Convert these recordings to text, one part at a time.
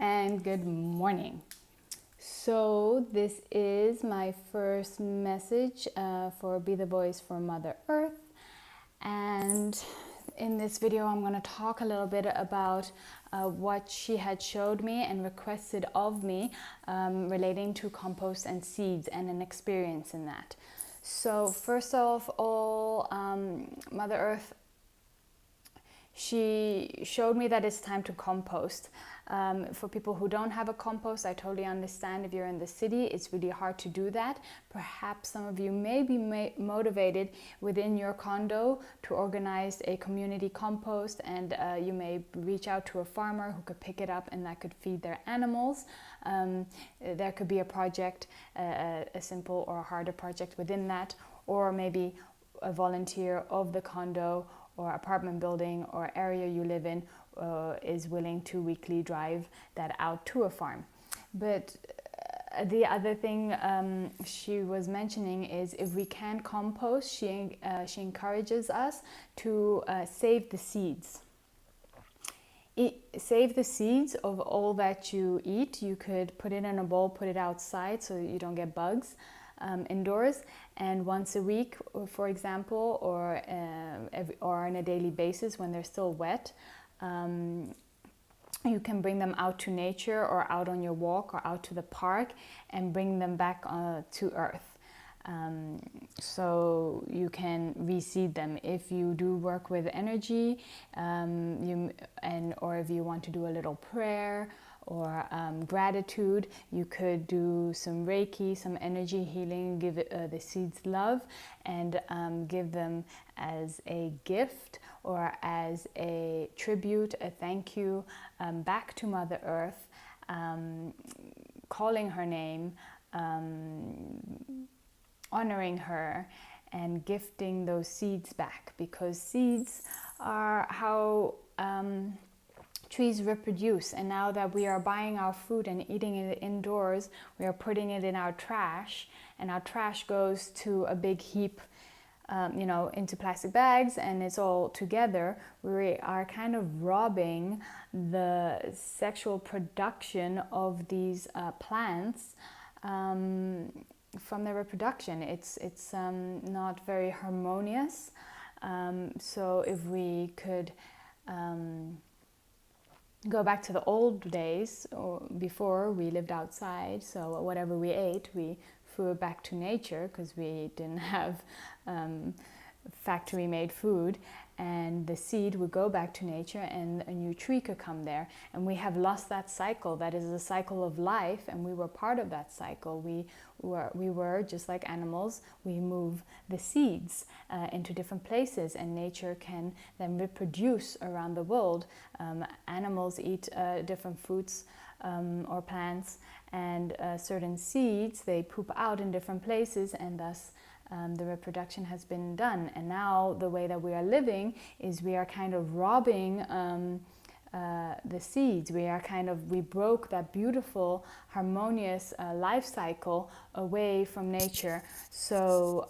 and good morning. So, this is my first message for Be the Voice for Mother Earth. And in this video, I'm going to talk a little bit about what she had showed me and requested of me relating to compost and seeds and an experience in that. So, first of all, Mother Earth, she showed me that it's time to compost. For people who don't have a compost, I totally understand if you're in the city, it's really hard to do that. Perhaps some of you may be motivated within your condo to organize a community compost, and you may reach out to a farmer who could pick it up and that could feed their animals. There could be a project, a simple or a harder project within that, or maybe a volunteer of the condo or apartment building or area you live in is willing to weekly drive that out to a farm. But the other thing she was mentioning is if we can compost, she encourages us to save the seeds. Save the seeds of all that you eat. You could put it in a bowl, put it outside so that you don't get bugs. Indoors, and once a week, for example, or on a daily basis when they're still wet, you can bring them out to nature or out on your walk or out to the park and bring them back to earth. So you can reseed them if you do work with energy, or if you want to do a little prayer or gratitude. You could do some Reiki, some energy healing, give the seeds love, and give them as a gift or as a tribute, a thank you back to Mother Earth, calling her name, honoring her, and gifting those seeds back, because seeds are how trees reproduce. And now that we are buying our food and eating it indoors, we are putting it in our trash, and our trash goes to a big heap, into plastic bags, and it's all together. We are kind of robbing the sexual production of these plants from their reproduction. It's not very harmonious. So if we could go back to the old days, or before we lived outside, so whatever we ate, we threw it back to nature because we didn't have factory made food, and the seed would go back to nature and a new tree could come there. And we have lost that cycle. That is a cycle of life, and we were part of that cycle. We were just like animals. We move the seeds into different places, and nature can then reproduce around the world. Animals eat different fruits or plants, and certain seeds they poop out in different places, and thus the reproduction has been done. And now the way that we are living is we are kind of robbing the seeds. We broke that beautiful, harmonious life cycle away from nature. So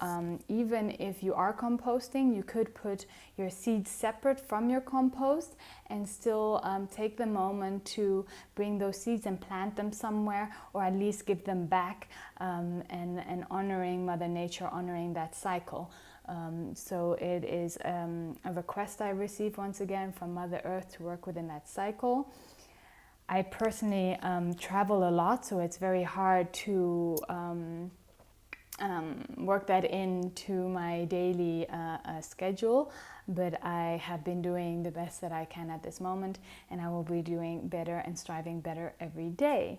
even if you are composting, you could put your seeds separate from your compost and still take the moment to bring those seeds and plant them somewhere, or at least give them back, and honoring Mother Nature, honoring that cycle. So it is a request I received once again from Mother Earth to work within that cycle. I personally travel a lot, so it's very hard to work that into my daily schedule, but I have been doing the best that I can at this moment, and I will be doing better and striving better every day.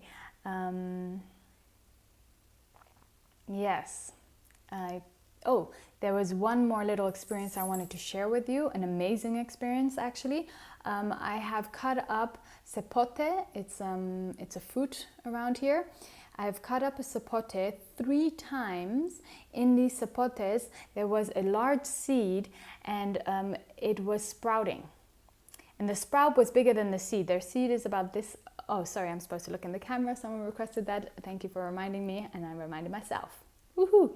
Yes. There was one more little experience I wanted to share with you, an amazing experience actually. I have cut up sapote. It's a fruit around here. I've cut up a sapote 3 times. In these sapotes there was a large seed, and it was sprouting. And the sprout was bigger than the seed. Their seed is about this. Oh, sorry, I'm supposed to look in the camera. Someone requested that. Thank you for reminding me, and I reminded myself. Woohoo!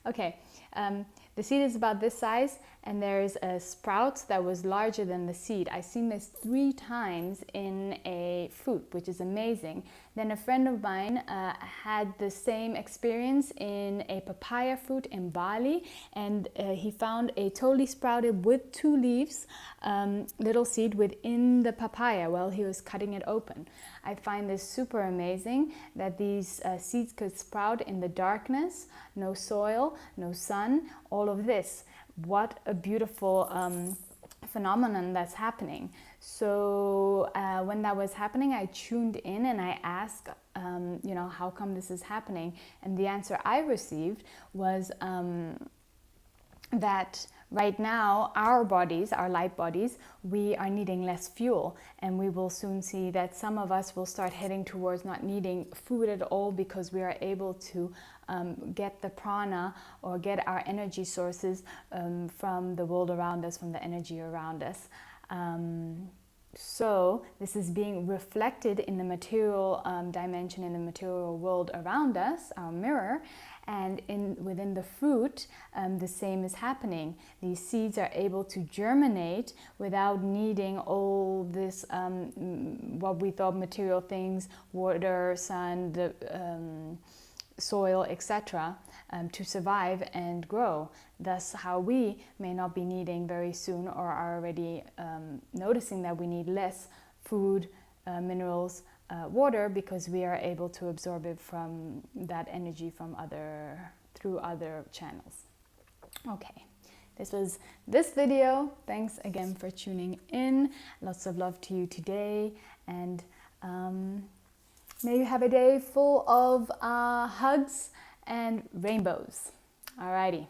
Okay, the seed is about this size, and there's a sprout that was larger than the seed. I've seen this 3 times in a food, which is amazing. Then a friend of mine had the same experience in a papaya fruit in Bali, and he found a totally sprouted with 2 leaves little seed within the papaya while he was cutting it open. I find this super amazing that these seeds could sprout in the darkness, no soil, no sun, all of this. What a beautiful phenomenon that's happening. So when that was happening, I tuned in and I asked, you know, how come this is happening? And the answer I received was that right now our bodies, our light bodies, we are needing less fuel, and we will soon see that some of us will start heading towards not needing food at all, because we are able to get the prana or get our energy sources from the world around us, from the energy around us. So this is being reflected in the material dimension, in the material world around us, our mirror, and within the fruit, the same is happening. These seeds are able to germinate without needing all this, what we thought material things, water, sun, the soil, etc., to survive and grow. Thus how we may not be needing very soon, or are already noticing that we need less food, minerals, water, because we are able to absorb it from that energy from through other channels. Okay, this was this video. Thanks again for tuning in. Lots of love to you today, and may you have a day full of hugs and rainbows. Alrighty.